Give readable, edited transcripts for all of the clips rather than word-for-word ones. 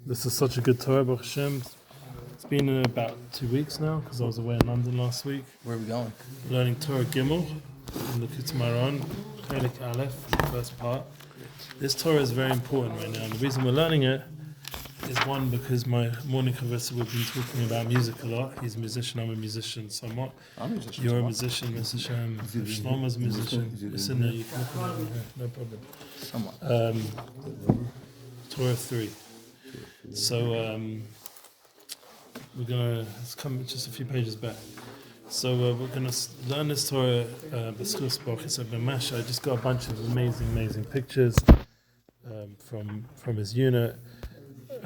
This is such a good Torah, Baruch Hashem. It's been about 2 weeks now because I was away in London last week. Where are we going? Learning Torah Gimel in Likutei Moharan, Chelik Aleph, the first part. This Torah is very important right now, and the reason we're learning it is one, because my morning conversa, we've been talking about music a lot. He's a musician, I'm a musician somewhat. I'm a musician. You're a musician, Mr. Shem. Rav Shlomo's a musician. It's in there, you can look at it in here, no problem. Somewhat. Torah 3. So we're gonna, let's come just a few pages back. So we're gonna learn this Torah, B'schus Boruch Yitzchak Ben Masha. I just got a bunch of amazing pictures from his unit.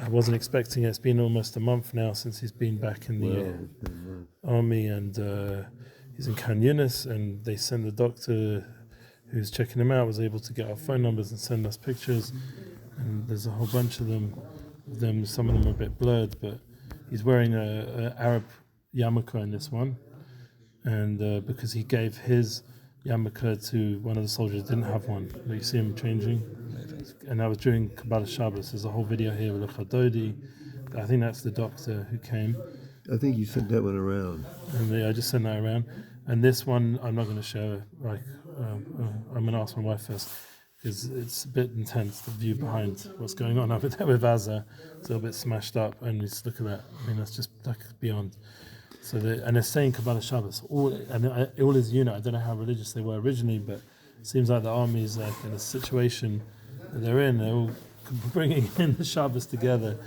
I wasn't expecting it. It's been almost a month now since he's been back in the army, and he's in Kaan Yunis, and they sent the doctor who's checking him out, was able to get our phone numbers and send us pictures, and there's a whole bunch of them. Some of them are a bit blurred, but he's wearing a Arab yarmulke in this one, and because he gave his yarmulke to one of the soldiers who didn't have one. You see him changing, and that was during Kabbalah Shabbos. There's a whole video here with a Dodi. I think that's the doctor who came. I think you sent that one around. And I just sent that around. And this one I'm not going to show. I'm going to ask my wife first, because it's a bit intense, the view behind what's going on over there with Gaza. It's a little bit smashed up, and just look at that. I mean, that's just like beyond. So and they're saying Kabbalah Shabbos. All his unit, I don't know how religious they were originally, but it seems like the army is like in a situation that they're in. They're all bringing in the Shabbos together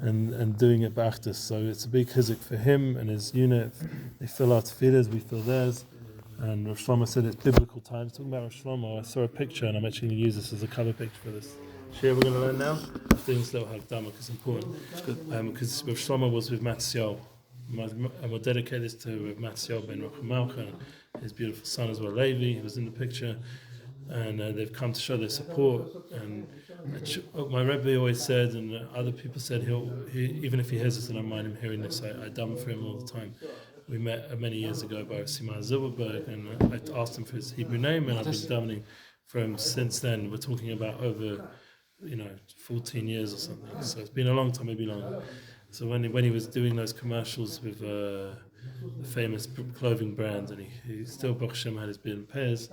and doing it b'achdus. So it's a big chizuk for him and his unit. They fill our tefillahs, we fill theirs. And Rav Shlomo said it's biblical times. Talking about Rav Shlomo, I saw a picture, and I'm actually going to use this as a cover picture for this shir we're going to learn now. I'm doing this little Hagdama because it's important. Because Rav Shlomo was with Matisyahu. And we'll dedicate this to Rav Matisyahu Ben Masha, his beautiful son as well, Laivy. He was in the picture. And they've come to show their support. And my Rebbe always said, and other people said, even if he hears this, I don't mind him hearing this. I daven for him all the time. We met many years ago by Simon Zilberberg, and I asked him for his Hebrew name, and I've been davening for him since then. We're talking about over, 14 years or something. So it's been a long time, maybe longer. So when he was doing those commercials with the famous clothing brand, and he still, Baruch Hashem, had his beard and pairs.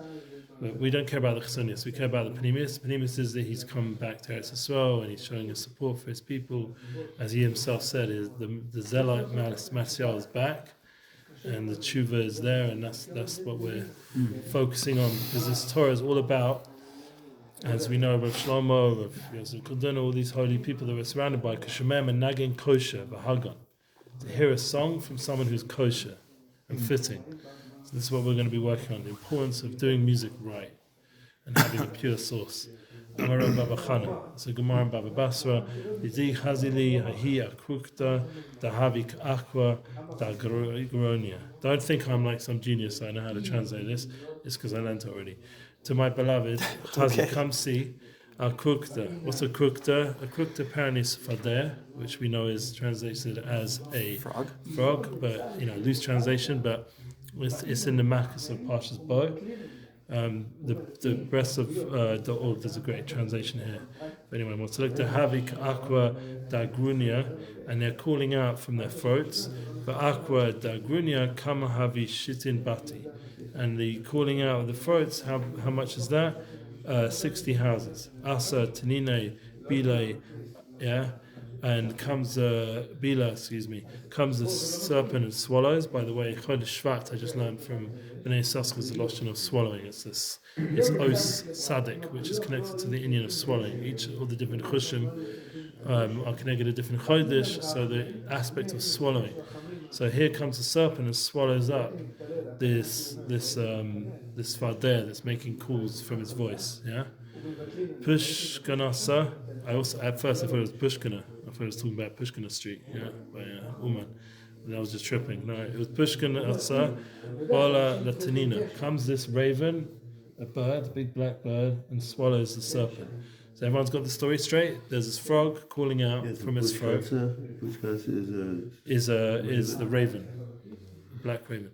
But we don't care about the chesonius, we care about the pnimis. Pnimis is that he's come back to Eretz Yisrael, and he's showing his support for his people. As he himself said, the Zelite Matisyahu is back, and the tshuva is there, and that's what we're focusing on, because this Torah is all about, as we know, Rav Shlomo, Rav Yosef Kudana, all these holy people that we're surrounded by, Kosher and Nagin Kosher, V'Hagan, to hear a song from someone who's kosher and fitting. So this is what we're going to be working on, the importance of doing music right and having a pure source. Amar Baba Chana, so Gemara and Baba Basra, Yidi Chazili, Hahi Akrukta, Dahavik Akwa, Dagronia. Don't think I'm like some genius, I know how to translate this. It's because I learned it already. To my beloved, Chazi, come see Akrukta. What's a krukta? A krukta apparently is fadeh, which we know is translated as a frog, but loose translation, but it's in the Makkos of Parshas Bo. The breast of the org, there's a great translation here. But anyway, what's look, the Havik Aqua Dagrunia, and they're calling out from their throats, the Aqua Dagrunia Kama Havi Shitin Bati. And the calling out of the throats, how much is that? 60 houses. Asa Tanine Bile, and comes comes the serpent and swallows. By the way, Chodesh Shvat, I just learned from Bnei Sascha's the lotion of swallowing. It's Os Sadik, which is connected to the Indian of swallowing. All the different chushim are connected to different Chodesh, so the aspect of swallowing. So here comes the serpent and swallows up this fadeh that's making calls from his voice. Pushkanasa. At first I thought it was Pushkana. I thought it was talking about Pushkana Street, by Uman. And I was just tripping. No, it was Pushkanasa Bala Latinina. Comes this raven, a bird, a big black bird, and swallows the serpent. So everyone's got the story straight. There's this frog calling out from his throat. Pushkanasa is the raven, the black raven.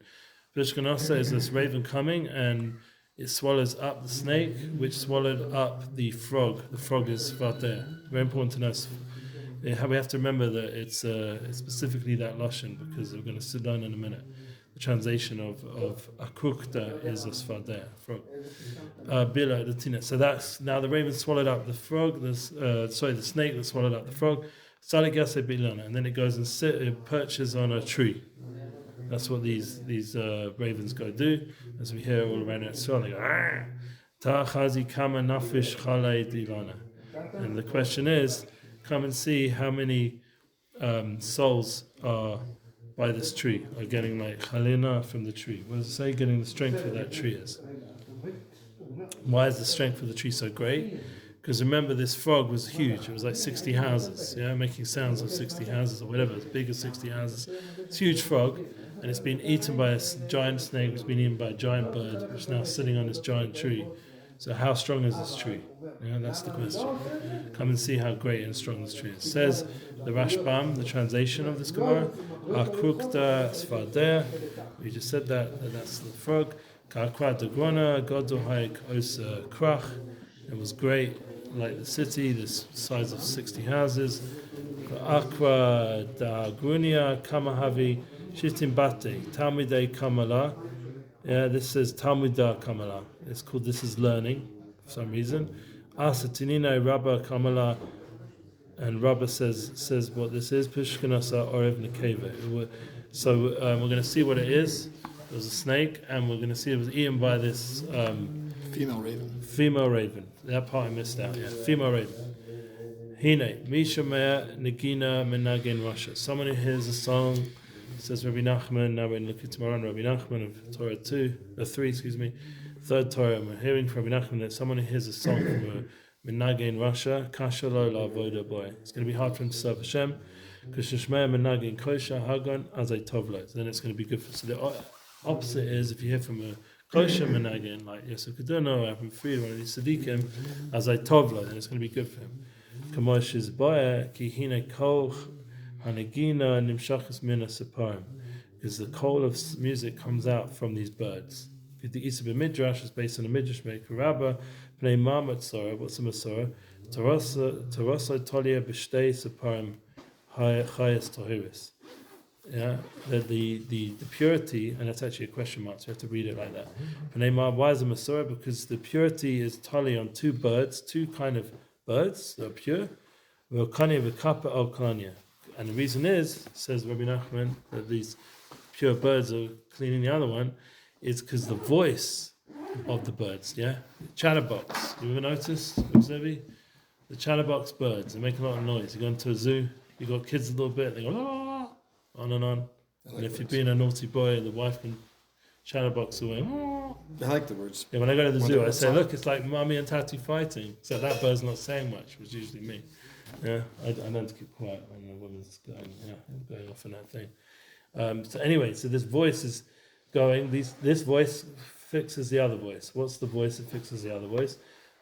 Pushkanasa is this raven coming, and it swallows up the snake, which swallowed up the frog. The frog is Vater. Very important to know. we have to remember that it's specifically that lashon because we're going to sit down in a minute. The translation of akukta is a sfadeh, frog. Bila the tina. So that's now the raven swallowed up the frog. The snake that swallowed up the frog. Saligase bilana, and then it goes and it perches on a tree. That's what these ravens go do. As we hear all around it, so they go. Ta'chazi kama nafish chalei dilana. And the question is, come and see how many souls are by this tree, are getting like chalina from the tree. What does it say? Getting the strength of that tree is. Why is the strength of the tree so great? Because remember, this frog was huge. It was like 60 houses, making sounds of 60 houses or whatever. It's big as 60 houses. It's a huge frog, and it's been eaten by a giant snake, which has been eaten by a giant bird, which is now sitting on this giant tree. So how strong is this tree? That's the question. Come and see how great and strong this tree is. It says the Rashbam, the translation of this Gemara, Akrukta Sfardeh. We just said that's the frog. Ka'akwa Dagrona, Godohaik Osa Krach. It was great, like the city, the size of 60 houses. Akwa Dagrunia Kamahavi Shitim Bate, Talmudei Kamala. This says Talmudah Kamala. It's called, this is learning for some reason. Asatinina Rabba Kamala, and Rabba says what this is. Pishkanasa Orev Nekeva. So we're going to see what it is. It was a snake, and we're going to see it was eaten by this female raven. Female raven. That part I missed out. Yeah, female raven. Hine Mishameh Nagina Menagin Russia. Someone who hears a song. Says Rabbi Nachman. Now we're in Likutei Moharan. Rabbi Nachman of Torah 3. Third Torah. We're hearing from Rabbi Nachman that someone who hears a song from a Menagin Russia, Kashalo La Voda Boy. It's going to be hard for him to serve Hashem. Because Shishmei Menagin Kosher Hagon Azay Tovlo. So then it's going to be good for. So the opposite is if you hear from a Kosher Menagin like Yosef Keduno, Abram Fried, one of these Tzaddikim, Azay Tovlo, then it's going to be good for him. Kamosh is Boya Ki Hine Koch. Hanagina nimshachas mina separim, because the coal of music comes out from these birds. The Isa Midrash is based on a Midrash maker Rabba Pnei Matisyahu. What's a Masora? Tarasa Tolia B'Shtei Separim Chayas Tohiris. The purity, and that's actually a question mark, so you have to read it like that. Pnei why is a Masora? Because the purity is tali on two birds, two kind of birds that are pure. V'okanya v'kapa al-kanya. And the reason is, says Rabbi Nachman, that these pure birds are cleaning the other one, is because the voice of the birds, chatterbox. You ever notice, R Zevi? The chatterbox birds, they make a lot of noise. You go into a zoo, you got kids a little bit, they go, on and on. And if you're being a naughty boy, the wife can chatterbox away. I like the words. Yeah, when I go to the zoo, I say, look, it's like mommy and Tati fighting. So that bird's not saying much, which is usually me. I learned to keep quiet when the woman's going off on that thing. So anyway, so this voice is going. This voice fixes the other voice. What's the voice that fixes the other voice?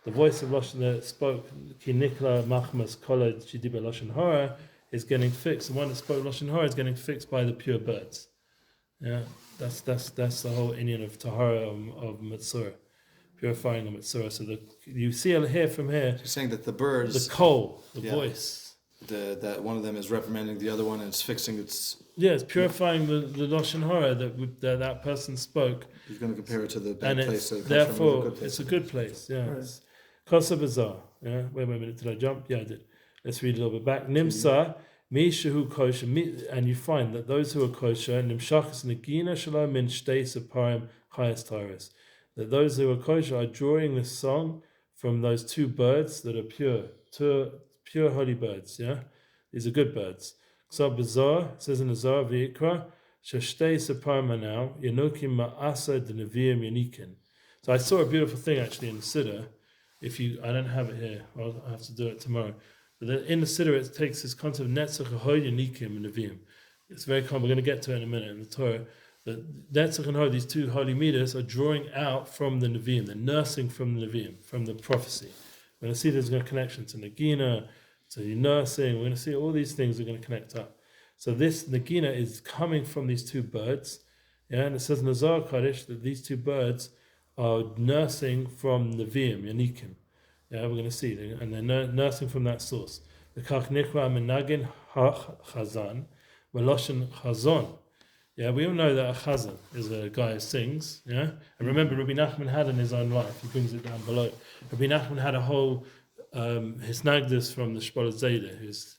The voice of Lashon that spoke Ki Nikla Machmas Kola Chidiba Lashon Hara is getting fixed. The one that spoke Lashon Hara is getting fixed by the pure birds. That's the whole Indian of Tahara of Mitzvah. Purifying them at Surah. So you see here from here. You're saying that the birds, the coal, the voice, that one of them is reprimanding the other one and it's fixing its. It's purifying the Lashon Hara that person spoke. He's going to compare it to the bad place. Therefore, it's a good place. Kosher Bazaar. Wait a minute. Did I jump? Yeah, I did. Let's read a little bit back. Nimsa Mishahu Kosher, and you find that those who are kosher, Nimshachas Nagina Shalom Min Shtei Separim Chayas Tyrus. That those who are kosher are drawing this song from those two birds that are pure holy birds. These are good birds. So Bazar says in the Zohar V'Ikra, Shashtei Separma now Yanokim Ma'asa D'Neviim Yanikin. So I saw a beautiful thing actually in the Siddur. I don't have it here. I'll have to do it tomorrow. But in the Siddur it takes this concept of Netzach Ahoy Yanikim and Neviim. It's very common. We're going to get to it in a minute in the Torah. That Netzach and Ho, these two holy meters, are drawing out from the Nevi'im. They're nursing from the Nevi'im, from the prophecy. We're going to see there's a connection to Nagina, to the nursing. We're going to see all these things are going to connect up. So this Nagina is coming from these two birds. And it says in the Zohar Kodesh that these two birds are nursing from Nevi'im, Yanikim. We're going to see. And they're nursing from that source. L'kach nikra menagin chazan, veloshen chazon. Yeah, we all know that a chazan is a guy who sings. Yeah, and remember, Rabbi Nachman had in his own life. He brings it down below. Rabbi Nachman had a whole hisnagdus from the Shpolet Zayda. Who's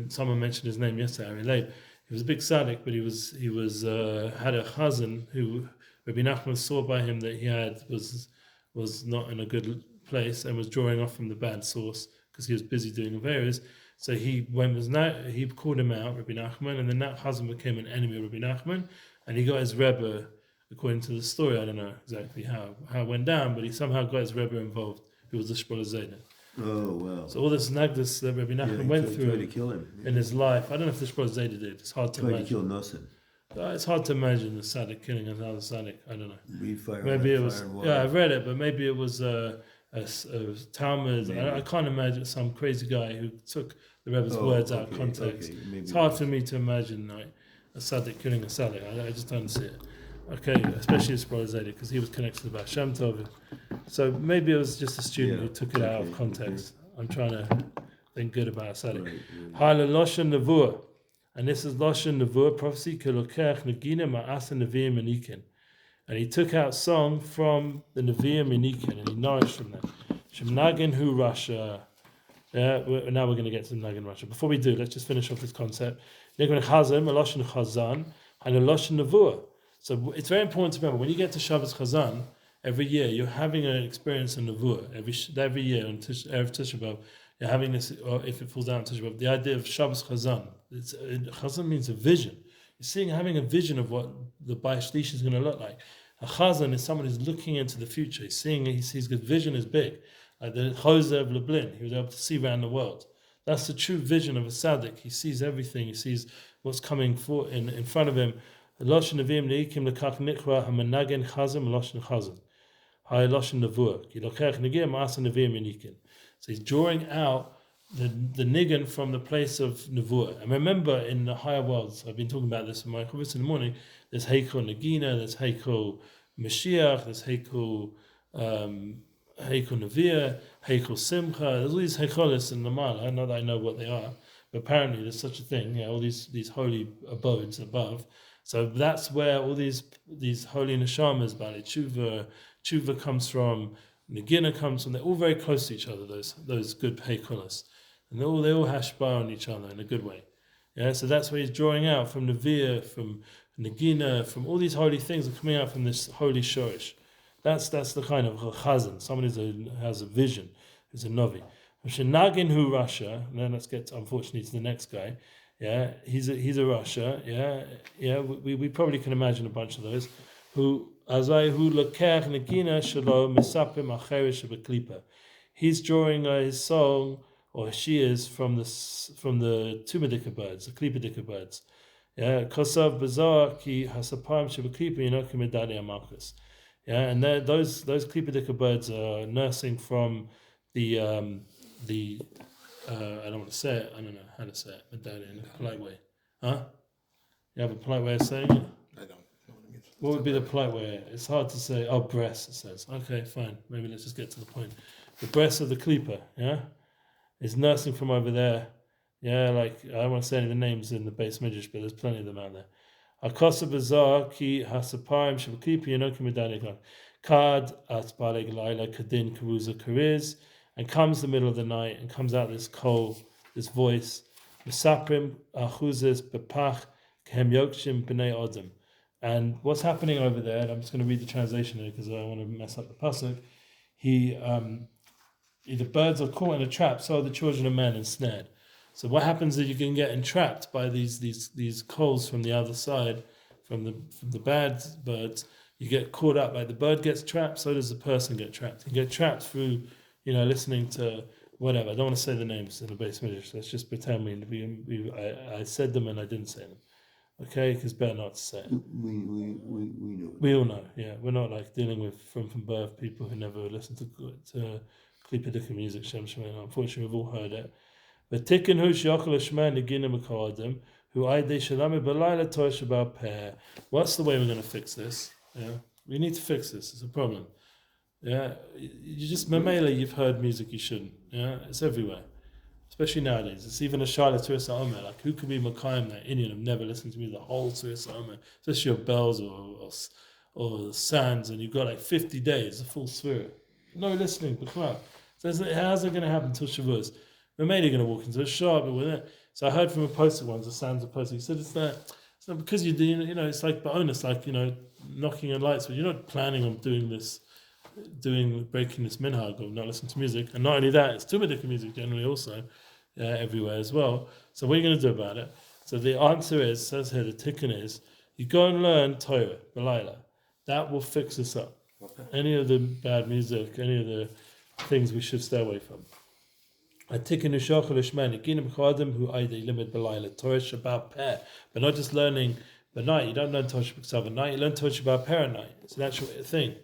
someone mentioned his name yesterday. Laivy. He was a big tzaddik, but he was had a chazan who Rabbi Nachman saw by him that he was not in a good place and was drawing off from the bad source because he was busy doing various. So he he called him out, Rabbi Nachman, and then that chazan became an enemy of Rabbi Nachman, and he got his Rebbe, according to the story. I don't know exactly how it went down, but he somehow got his Rebbe involved, who was the Shpolet Zayda. Oh, wow. So all this nagdus that Rabbi Nachman went through tried to kill him. in his life. I don't know if the Shpolet Zayda did. It's hard to Tried imagine. to kill Nosson. It's hard to imagine the tzaddik killing another tzaddik. I don't know. Read fire. Maybe it fire was. and water. Yeah, I've read it, but maybe it was a Talmud. I can't imagine some crazy guy who took the Rebbe's words out of context. Okay, It's hard for me to imagine like a tzaddik killing a tzaddik. I just don't see it. Okay, especially his brother Zaydik, because he was connected to the Baal Shem Tov. So maybe it was just a student who took it out of context. I'm trying to think good about a tzaddik. Ha'la loshen nevuah. And this is Loshen Nevuah prophecy, Kelokech Negina Ma'asa Nevi'im Menikin. And he took out song from the Nevi'im Menikin, and he nourished from them. Shemnagin Hu Rasha. Yeah, now we're going to get to the Nagin Rasha. Before we do, let's just finish off this concept. Negin Chazan, Loshen Chazan, and a Loshen Nevuah. So it's very important to remember, when you get to Shabbos Chazan, every year you're having an experience in Nevuah. Every year on Erev Tisha B'Av, you're having this, or if it falls down on Tisha B'Av, the idea of Shabbos Chazan. Chazan means a vision. You're having a vision of what the Bayis Shlishi is going to look like. A Chazan is someone who's looking into the future. He sees his vision is big. Like the Jose of Lublin, he was able to see around the world. That's the true vision of a tzaddik. He sees everything. He sees what's coming in front of him. Loshen Nevi'im Leikim Lekach Nikra HaMenagen Chazan Loshen Chazan. Hay Loshen Nevuah. Ki Lokech Negim Ma'asa Nevi'im Menikin. So he's drawing out the niggin from the place of nevuah. And remember, in the higher worlds, I've been talking about this in my chuvas in the morning, there's Heiko Nagina, there's Heiko Mashiach, there's Heiko Neviah, Heiko Simcha, there's all these Heikolis in the Mala. Not that I know what they are, but apparently there's such a thing, all these holy abodes above. So that's where all these holy neshamas, Bali Tshuva comes from, Nagina comes from, they're all very close to each other, those good Heikolis. And they all hashbar on each other in a good way. Yeah, so that's where he's drawing out from Neviah, from Nagina, from all these holy things that are coming out from this holy shorish. That's the kind of chazan, someone who has a vision, who's a novi. Nagin hu Rasha, and then let's get unfortunately to the next guy. Yeah, he's a Rasha. Yeah. We probably can imagine a bunch of those who azai hu lokech Nagina shelo misapim acherish beklipa. He's drawing his song, or she is, from the Tumadika birds, the Klippadika birds. Yeah, Kosav Bazar ki hasapam shebeklipa yinokim medali amalchus. Yeah, and those Klippadika birds are nursing from the I don't want to say it. I don't know how to say it. Medallia in a polite way. Huh? You have a polite way of saying it? I don't know what it means. What would be the polite way? It's hard to say. Oh, breast, it says. Okay, fine. Maybe let's just get to the point. The breast of the Klippa, yeah? Is nursing from over there. Yeah, like, I don't want to say any of the names in the base midrash, but there's plenty of them out there. Akosa bazar ki hasaparim shabaklipa yenokim medalika. Kad at baleg laila kadin karuza kariz. And comes the middle of the night and comes out this call, this voice. Misaprim achuzes bepach kehem yokshim b'nei odem. And what's happening over there, and I'm just going to read the translation here because I don't want to mess up the pasuk. The birds are caught in a trap, so are the children of men ensnared. So what happens is you can get entrapped by these coals from the other side, from the bad birds. You get caught up, like the bird gets trapped, so does the person get trapped. You get trapped through, listening to whatever. I don't want to say the names in the base midrash. Let's just pretend I said them and I didn't say them. Okay, because better not to say it. We know. We all know, yeah. We're not like dealing with from birth people who never listen to Klippadika music, Shem Shemayim. Unfortunately, we've all heard it. But Tikkun hu sheyachol hashmei negina mekadim hu aydei shalame b'layla tosh about pair. What's the way we're going to fix this? Yeah, we need to fix this. It's a problem. Yeah, you just mamela. You've heard music you shouldn't. Yeah, it's everywhere. especially nowadays. It's even a Shala Turis Omer. Like, who could be Makayim that Indian have never listened to me the whole Turis Omer, especially your bells or sands, and you've got like 50 days, a full sphere. No listening, but come on. So how's it going to happen until Shavuos? We're mainly going to walk into a shop, but with it. So I heard from a poster once, the sands of poster. He said it's not because you do, it's like bonus, like knocking on lights, but you're not planning on breaking this minhag of not listening to music. And not only that, it's Tumadik music generally also everywhere as well. So what are you going to do about it? So the answer is, says here, the tikkun is, you go and learn Torah, B'layla. That will fix us up. Okay. Any of the bad music, any of the things we should stay away from. But not just learning by night. You don't learn Torah B'Ksav at night. You learn Torah Shabbat Peh at night. It's an actual thing.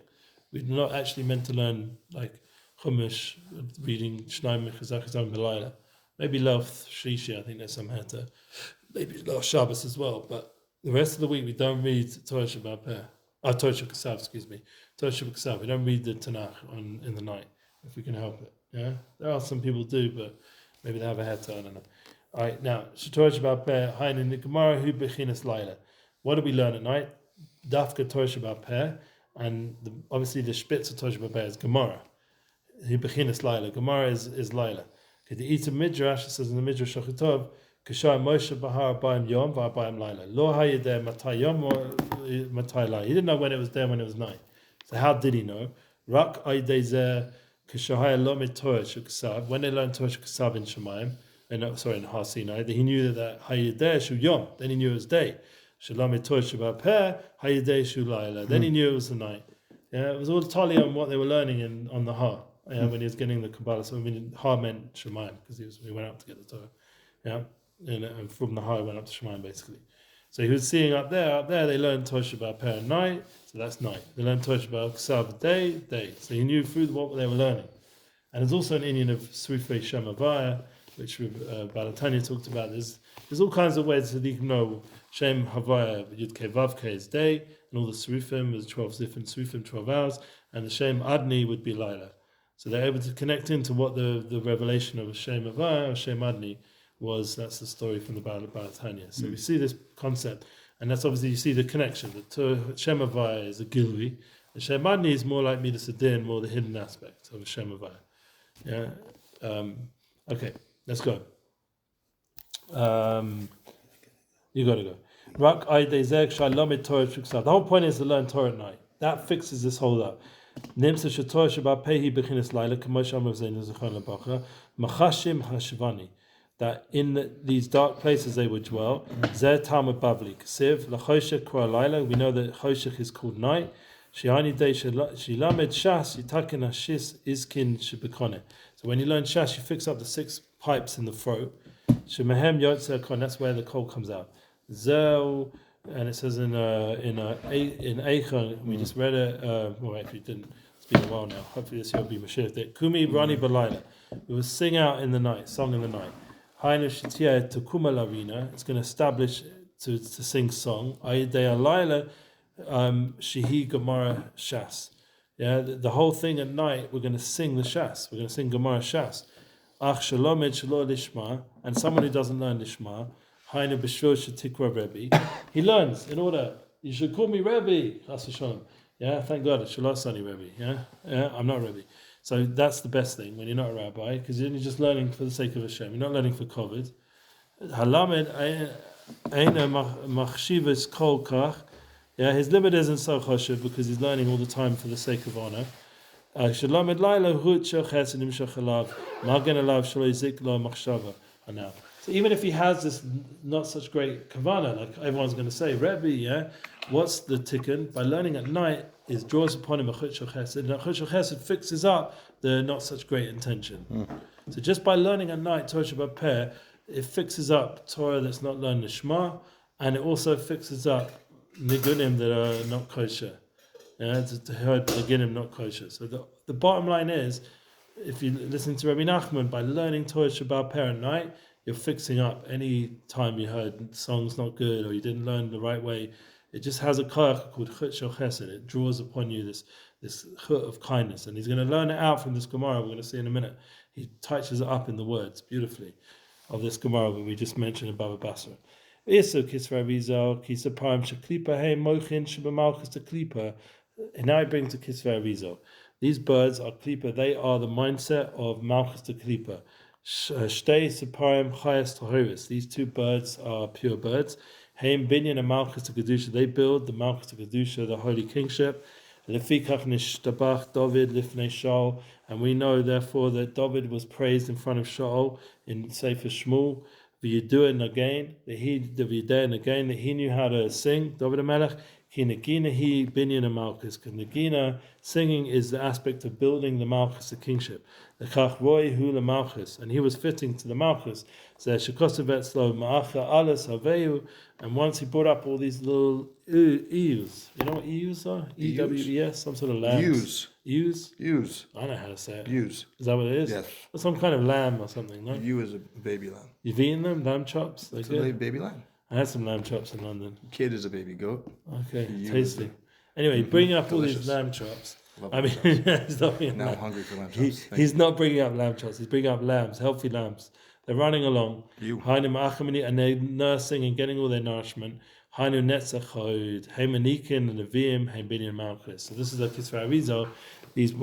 We're not actually meant to learn like Chumash, reading Shnaim Mechazachazam B'Layla. Maybe Love Shishi. I think there's some heter. Maybe Love Shabbos as well. But the rest of the week we don't read Torah Shabbat Peh. Torah Shabbat Ksav, excuse me. Torah Shabbat Ksav. We don't read the Tanakh in the night if we can help it. Yeah, there are some people do, but maybe they have a heter. I don't know. All right, now Torah Shabbat Peh. Hain in the Gemara Hu Bechinas Laila. What do we learn at night? Dafka Torah Shabbat Peh, and obviously the Spitz of Torah Shabbat Peh is Gemara. Hu Bechinas Laila. Gemara is Laila. Okay, the Eater Midrash says in the Midrash Shachitov. Kashar Moshe Bahar Bayim Yom Bayim Laila. Lo Hayideh Matai Yom or Matai Laila. He didn't know when it was day and when it was night. So how did he know? Rak Aydezeh Kashahaya Lomit Torah Shuksav. When they learned Torah Shuksav in Shemayim, in Har Sinai, he knew that Hayideh Shu Yom. Then he knew it was day. Shalomit Torah Shabbat Peh Hayideh Shu Laila. Then he knew it was the night. Yeah, it was all totally on what they were learning on the Har. When he was getting the Kabbalah. So Har meant Shemayim because he went out to get the Torah. Yeah. And from the high went up to Shemayim basically. So he was seeing up there they learned Torah Shabbat Peh at night, so that's night. They learned Torah Shabbat Ksav day. So he knew through what they were learning. And there's also an Indian of Srifei Shem Havaya, which Balatanya talked about. There's all kinds of ways that you can know Shem Havaya, Yud Ke Vav Ke is day, and all the Srifim, there's 12 different Srifim, 12 hours, and the Shem Adni would be Laila. So they're able to connect into what the revelation of Shem Havaya or Shem Adni was. That's the story from the Balatanya. So we see this concept, and that's obviously you see the connection. The Shem Havaya is a Gilui, and Shem Adni is more like Midas Adin, more the hidden aspect of Shem Havaya. Yeah. Okay, let's go. You got to go. The whole point is to learn Torah at night. That fixes this whole up. That in these dark places they would dwell. Zeh Talmud Bavli Kasiv LaChoshech Kra Laila. We know that Choshech is called night. Shiani Dei Shilamed Shas Yitakin Hashis Iskin Shibikone. So when you learn Shas, you fix up the 6 pipes in the throat. Shemehem Yotzer Kon. That's where the cold comes out. Zel, and it says in Eicha. We just read it. Well, actually, didn't. It's been a while now. Hopefully this year will be Mashiach. Kumi Rani Balayla. We will sing out in the night, song in the night. It's going to establish to sing song. Shihi Gemara Shas. Yeah, the whole thing at night we're going to sing the Shas. We're going to sing Gemara Shas. Ach Shalomed Shalo Lishma, and someone who doesn't learn Lishma, Hainu B'Shvil Shetikra Rebbe. He learns in order. You should call me Rebbe. Yeah, thank God it's Shalosani Rebbe. Yeah, I'm not Rebbe. So that's the best thing when you're not a rabbi, because you're just learning for the sake of Hashem. You're not learning for COVID. Halamed Eina Machshivas Kol Kach. Yeah, his limit isn't so choshev because he's learning all the time for the sake of honor. Shalamed Laila Hut Shochet and Imshachalav Magen Alav Shaloi Zik Lo Machshava. Now, so even if he has this not such great kavana, like everyone's going to say, Rebbe, yeah, what's the tikkun? By learning at night, it draws upon him a chut shel chesed, and that chut shel chesed fixes up the not such great intention. So just by learning at night Torah Shabbat Peh, it fixes up Torah that's not learned Nishma, and it also fixes up nigunim that are not kosher. Yeah, to heard nigunim not kosher. So the bottom line is, if you listen to Rabbi Nachman, by learning Torah Shabbat Peh at night, you're fixing up any time you heard songs not good or you didn't learn the right way. It just has a koach called Chut shel chesed. It draws upon you this chut of kindness, and he's going to learn it out from this Gemara. We're going to see in a minute. he touches it up in the words beautifully of this Gemara that we just mentioned in Baba Basra. Isu kisra rizal kisaparim sheklipa hey mochin shebemalchus to klipa. And now I bring to kisra rizal. These birds are klipa. They are the mindset of malchus to klipa. Shtei separim chayas tahoris. These two birds are pure birds. Heim binyan and malchus to kedusha. They build the malchus to kedusha, the holy kingship. Lefikach nishtabach David lifnei Shaul. And we know therefore that David was praised in front of Shaul in Sefer Shmuel. V'yiduin again, that he knew how to sing. David HaMelech, ki negina he binyan malchus. Because negina, singing, is the aspect of building the malchus, the kingship. L'chach roi hu lemalchus, and he was fitting to the malchus. So shekosavet slo ma'acha alas haveyu, and once he brought up all these little ewes. You know what ewes are? E-W-E-S, some sort of lambs. Ewes. Ewes? Ewes. I know how to say it. Ewes. Is that what it is? Yes. Or some kind of lamb or something, no? Ewe is a baby lamb. You've eaten them? Lamb chops? They're It's a good. baby lamb. I had some lamb chops in London. Kid is a baby goat. Okay, Ewe tasty. is Anyway, bringing up all Delicious. these lamb chops. Love I mean, lamb chops. he's not bringing Now I'm lamb. hungry for lamb chops. Thank He's not bringing up lamb chops. He's bringing up lambs, healthy lambs. They're running along. You. Hainu ma'achamini, and they're nursing and getting all their nourishment. Hainu netzachod, heimanikin and neviim, heimbinyan malchus. So this is the Kisra Arizal.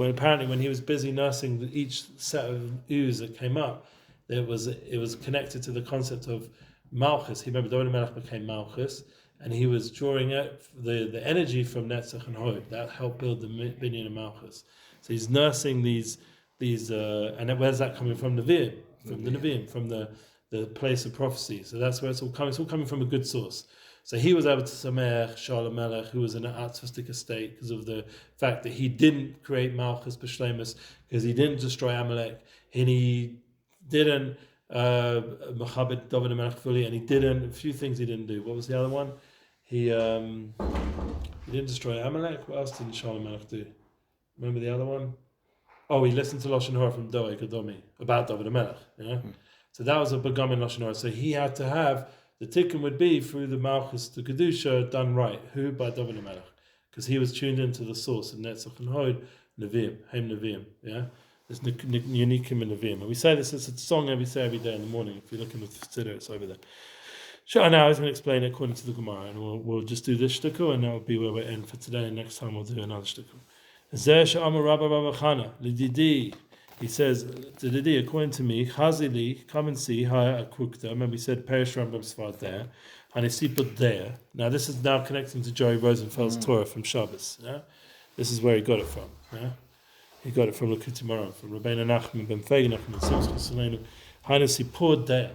Apparently when he was busy nursing each set of ewes that came up, it was connected to the concept of malchus. He remember David HaMelech became malchus, and he was drawing out the energy from Netzach and Hod that helped build the binyan and malchus. So he's nursing these and where's that coming from? Nevi'im, from the Nevi'im, from the place of prophecy. So that's where it's all coming. It's all coming from a good source. So he was able to samech Shaul HaMelech, who was in an artistic estate because of the fact that he didn't create Malchus B'Shleimus, because he didn't destroy Amalek, and he didn't Machabed David HaMelech fully, and he didn't, a few things he didn't do. What was the other one? He didn't destroy Amalek. What else didn't Shaul HaMelech do? Remember the other one? Oh, he listened to Lashon Hora from Doeg Adomi about David HaMelech. Yeah? So that was a begum in Lashon Hora. So he had to have, the tikkun would be through the Malchus to Kedusha done right. Who? By David HaMelech. Because he was tuned into the source of Netzach and Hod, Nevi'im, Heim Nevi'im. Yeah? There's Unikim and Nevi'im. And we say this, it's a song we say every day in the morning. If you look in the Siddur, it's over there. Sure, now I was going to explain it according to the Gemara, and we'll just do this shtickle, and that will be where we end for today, and next time we'll do another shtickle. Zeh she'amar Rabba Chana, Lididi. He says, Lididi, according to me, Chazili, come and see, Haya Akrukta. Remember we said Perish Rambam Sfar there, and Isiput there. Now this is now connecting to Joey Rosenfeld's Torah from Shabbos. Yeah? This is where he got it from. Yeah? He got it from Likutei Moharan, from Rabbeinu Nachman ben Feigenach and Simchas Selenu. Hainu Sipur there.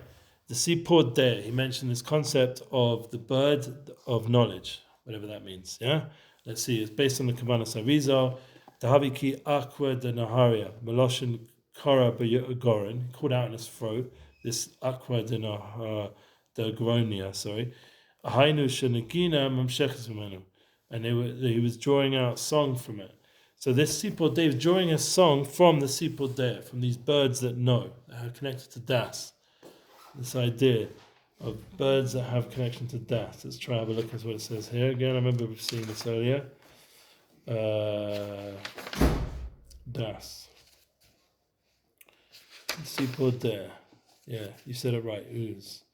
The Sipur there, he mentioned this concept of the bird of knowledge, whatever that means. Yeah? Let's see, it's based on the Kavanas Arizal. Dahaviki Aqua de Naharia, Meloshin Kora Goran, called out in his throat, this Aqua de Gronia, sorry. Ahainu Shanagina Mamshechas Menu. And he was drawing out song from it. So this Sipur Deh is drawing a song from the Sipur Deh, from these birds that know, that are connected to Das. This idea of birds that have connection to Das. Let's try have a look at what it says here. Again, I remember we've seen this earlier. Das. Sipur Deh. Yeah, you said it right. Ooze.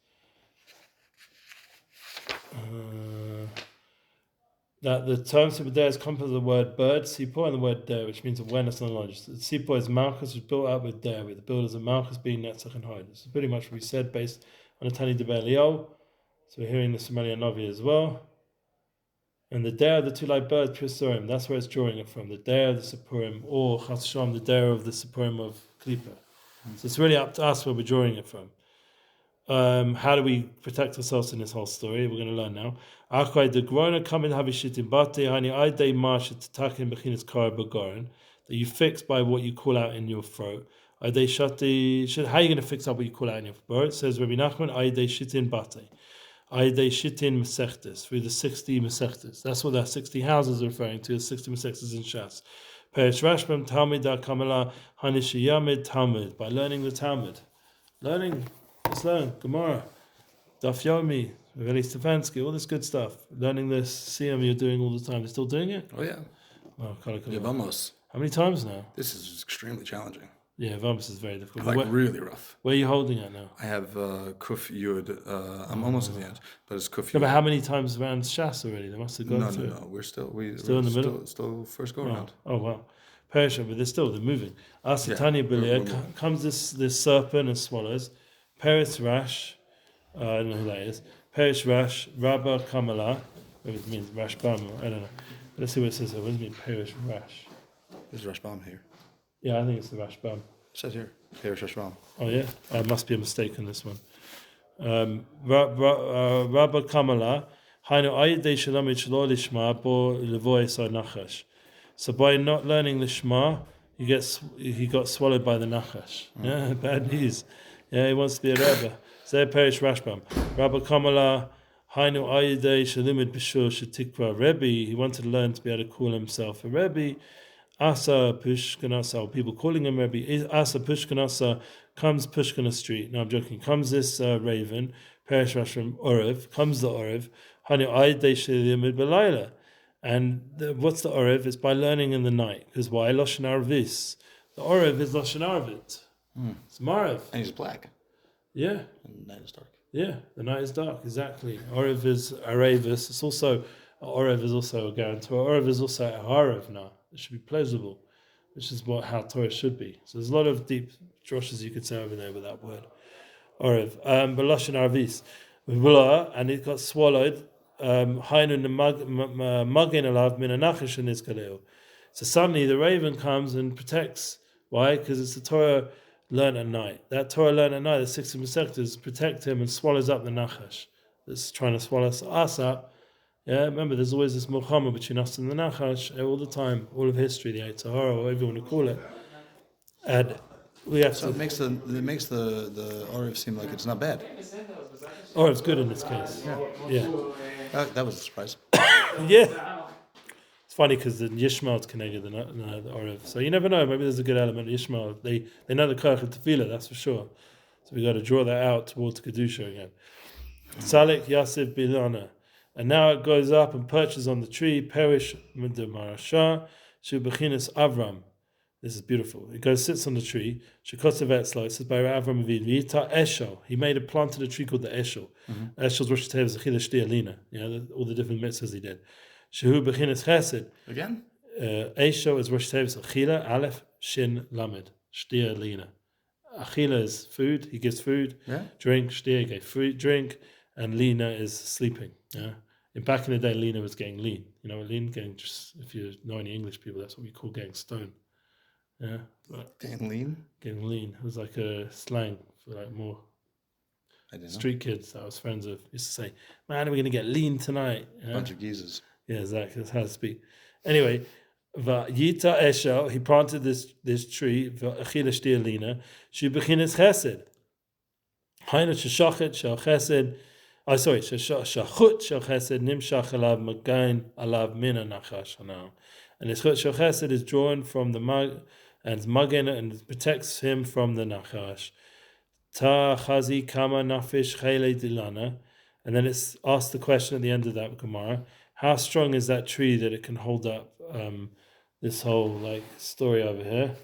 That the term Sipur Deh is come from the word bird, Sipur, and the word Deh, which means awareness and knowledge. Sipur is Malchus, was built up with Deh, with the builders of Malchus being Netzach and Hod. This is pretty much what we said based on the Tani Deber Liol. So we're hearing the Somalia Novi as well. And the Deh of the two light birds, Prisurim, that's where it's drawing it from. The Deh of the Sipurim, or Chas Shalom, the Deh of the Sipurim of Klippa. So it's really up to us where we're drawing it from. How do we protect ourselves in this whole story? We're going to learn now. That you fix by what you call out in your throat. How are you going to fix up what you call out in your throat? It says Rabbi Nachman, through the 60 Masechtas. That's what that 60 houses are referring to, the 60 Masechtas in Shas. Perish Rashbam Talmud Kamala Hanishiyamid Talmud, by learning the Talmud. Let's learn Gemara, Daf Yomi, Veli Stefansky, all this good stuff. Learning this, Siyam you're doing all the time. You're still doing it? Oh, yeah. Oh, Yeah, vamos. how many times now? This is extremely challenging. Yeah, Vamos is very difficult. Like really rough. Where are you holding it now? I have Kuf Yud. I'm almost at the end, but it's Kuf Yud. No, but how many times around Shas already? They must have gone through. No. We're still in the middle. Still first go around. Oh wow, Perisha, but they're moving. Asatani Bilia comes this serpent and swallows. Peris Rash, I don't know who that is. Peris Rash, Rabba Kamala. Maybe it means Rash Bam. I don't know. Let's see what it says here. What does it mean, Peris Rash? There's Rashbam here. Yeah, I think it's the Rash Bam. It says here, Peris Rashbam. Oh yeah, must be a mistake on this one. Rabba Kamala, Hainu Ayidei Shalamit Shlo Lishma Bo Levoy Sa Nachash. So by not learning the Shema, he got swallowed by the Nachash. Yeah, bad news. Yeah, he wants to be a Rebbe. Zeh Perish Rashbam. Rabba Kamala, Hainu Ayidei Shalimit B'Shur Shetikva Rebbe. He wanted to learn to be able to call himself a Rebbe. Asa Pushkanasa, or people calling him Rebbe. Asa Pushkanasa, comes Pushkana Street. No, I'm joking. Comes this raven, Perish Rashbam Orev. Comes the Orev. Hainu Ayidei Shalimit B'Layla. And what's the Orev? It's by learning in the night. Because why? Lashon Arvis. The Orev is Lashon Arvit. It's Mariv. And he's black. Yeah. And the night is dark. Yeah, the night is dark, exactly. Orev is Arevis. It's also, Orev is also a guarantor. Orev is also a Harev now. It should be pleasurable, which is how Torah should be. So there's a lot of deep droshes you could say over there with that word. Orev. But Lashon Arvis. And it got swallowed. So suddenly the raven comes and protects. Why? Because it's the Torah learned at night. That Torah learned at night, the 60 sectors protect him and swallows up the Nachash that's trying to swallow us up. Yeah, remember there's always this Muhammad between us and the Nachash all the time, all of history, the Eitzah Hara, or whatever you want to call it. And we have so it makes the Orev seem like it's not bad. Oh, it's good in this case. Yeah. That was a surprise. Yeah. It's funny because the Yishmael is connected the Orev. So you never know. Maybe there's a good element of Yishmael. They know the Koach and Tefillah, that's for sure. So we got to draw that out towards Kedusha again. Salik Yasif Bilana. And now it goes up and perches on the tree. Perish Mid Marasha. Shubachinas Avram. This is beautiful. It goes, sits on the tree. Shekosev Etzlo. It says by Avram Avid. V'yita Eshel. He planted a tree called the Eshel. Eshel's Rosh Hashanah Zechila Shtia Lina. All the different mitzvahs he did. Shehu Bechinas Chesed. Again? Eshel is Rosh Hashanah Zechila Aleph Shin Lamed Shtia Lina. Achila is food. He gives food. Yeah. Drink. Shtia gave food. Drink. And Lina is sleeping. Yeah. Back in the day, Lina was getting lean. You know, lean getting just. If you know any English people, that's what we call getting stoned. Yeah, getting lean. Getting lean. It was like a slang for like more street kids that I was friends with. Used to say, "Man, we're gonna get lean tonight." Yeah? Bunch of geezers. Yeah, exactly. That's how to speak. Anyway, Yita Eshel, he planted this tree. Achila shtia lina. She bechinas chesed. Hainu sheshachet shel chesed. Shachut shel chesed nimshach alav magain alav mina nachash hanal. And this chut shel chesed is drawn from the mag and magen and protects him from the nachash. Ta chazi kama nafish chele dilana. And then it's asked the question at the end of that Gemara: how strong is that tree that it can hold up this whole story over here?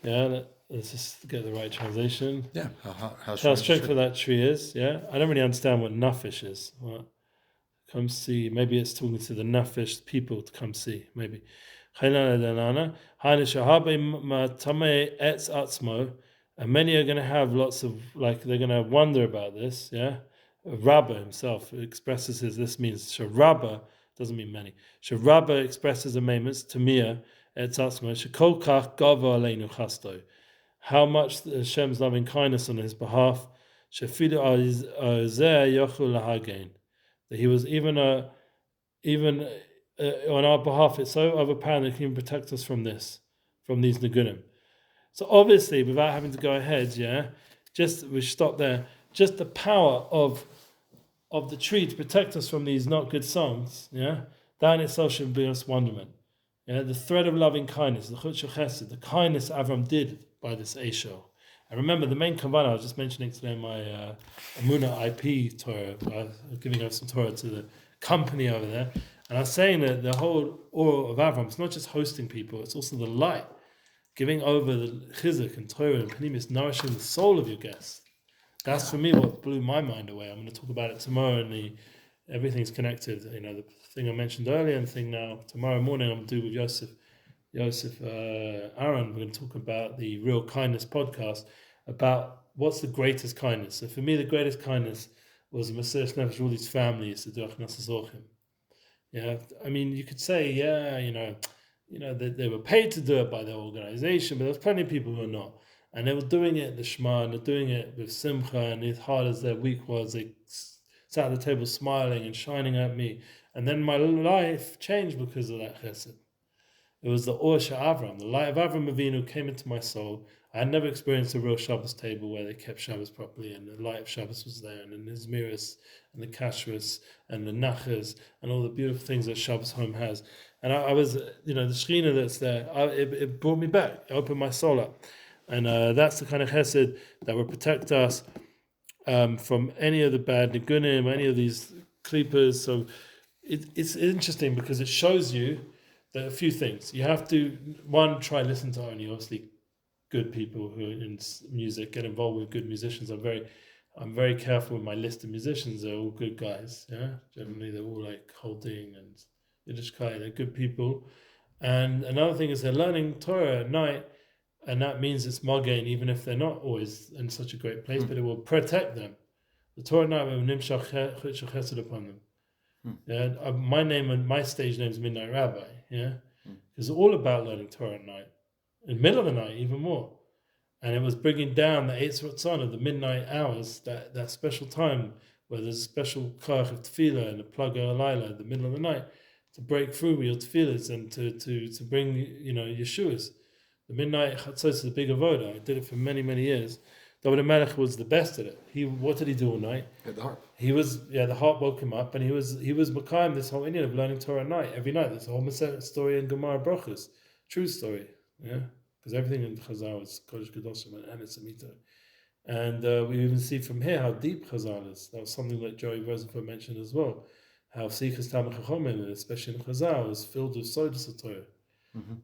Yeah, let's just get the right translation. Yeah, how strong for that tree is. Yeah, I don't really understand what nafish is. What? Come see. Maybe it's talking to the nafish people to come see. Maybe. And many are going to have lots of they're going to wonder about this. Yeah, Rabba himself expresses this means Sharabba doesn't mean many. Sharabba expresses amendments to Mia etzatzmo shekol kach gava aleinu chasto. How much Hashem's loving kindness on his behalf. Shefilu azeh yochul lahagain. That he was even on our behalf, it's so overpowering that he can protect us from these Nagunim. So obviously, without having to go ahead, we stop there. Just the power of the tree to protect us from these not good songs, that in itself should bring us wonderment. The thread of loving kindness, the Chut shel Chesed, the kindness Avram did by this Eshel. And remember, the main kavanah, I was just mentioning today in my Amuna IP Torah, I was giving out some Torah to the company over there, and I was saying that the whole aura of Avram, it's not just hosting people, it's also the light. giving over the chizuk and Torah and panimis, nourishing the soul of your guest. That's for me what blew my mind away. I'm going to talk about it tomorrow, and everything's connected. The thing I mentioned earlier and the thing now tomorrow morning I'm going to do with Yosef Aaron. We're going to talk about the Real Kindness podcast about what's the greatest kindness. So for me, the greatest kindness was Mesiras Nefesh, all these families to do Achnas Zorchim. Yeah, I mean, you could say, they were paid to do it by their organization, but there's plenty of people who are not. And they were doing it the Shema, and they're doing it with Simcha, and as hard as their week was, they sat at the table smiling and shining at me. And then my life changed because of that chesed. It was the Or Avram, the light of Avram Avinu came into my soul. I had never experienced a real Shabbos table where they kept Shabbos properly, and the light of Shabbos was there, and the Nizmiris, and the Kashrus, and the Nachas, and all the beautiful things that Shabbos home has. And I was, the Shechina that's there, it brought me back. It opened my soul up. And that's the kind of chesed that will protect us from any of the bad nigunim, any of these klippers. So it's interesting because it shows you that a few things. You have to, one, try listen to only obviously good people who are in music, get involved with good musicians. I'm very careful with my list of musicians. They're all good guys. Yeah, generally they're all like Holding and Yiddishkeit. They're good people. And another thing is they're learning Torah at night. And that means it's magain, even if they're not always in such a great place, but it will protect them. The Torah night will nimshach chesed upon them. Yeah, my name and my stage name is Midnight Rabbi. Yeah, it's all about learning Torah at night, in the middle of the night even more. And it was bringing down the Eitz Ratzon of the midnight hours, that special time where there's a special koach of tefillah and a plug of alayla in the middle of the night to break through with your tefillahs and to bring Yeshuas. The midnight chatzos is a big avoda. I did it for many, many years. David Melech was the best at it. What did he do all night? Hit the harp. The harp woke him up, and he was Makayim this whole Indian of learning Torah at night, every night. There's a whole story in Gemara Brachos, true story, yeah, because everything in Chazal is Kodesh Kedoshim and it's Amito. And we even see from here how deep Chazal is. That was something that Joey Rosenfeld mentioned as well. How Sichas Tamei Chachomim, especially in Chazal, is filled with Sodas of Torah.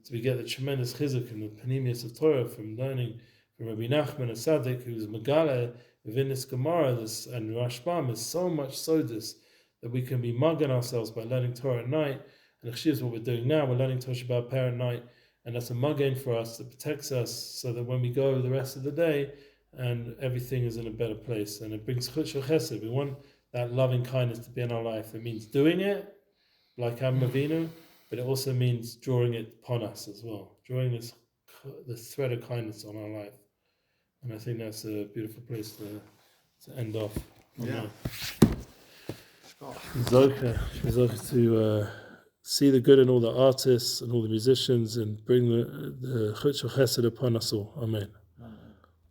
So we get the tremendous chizuk and the panimius of Torah from learning from Rabbi Nachman and Sadik, who's Megala within this Gemara, and Rashbam is so much sodas that we can be mugging ourselves by learning Torah at night. And Chshiv is what we're doing now. We're learning Torah Shabbat Peh at night, and that's a mugging for us that protects us, so that when we go the rest of the day, and everything is in a better place, and it brings Chut shel chesed. We want that loving kindness to be in our life. It means doing it, like Avram Avinu. But it also means drawing it upon us as well, drawing this thread of kindness on our life. And I think that's a beautiful place to end off. Yeah. Zoka to see the good in all the artists and all the musicians and bring the Chut shel chesed upon us all. Amen.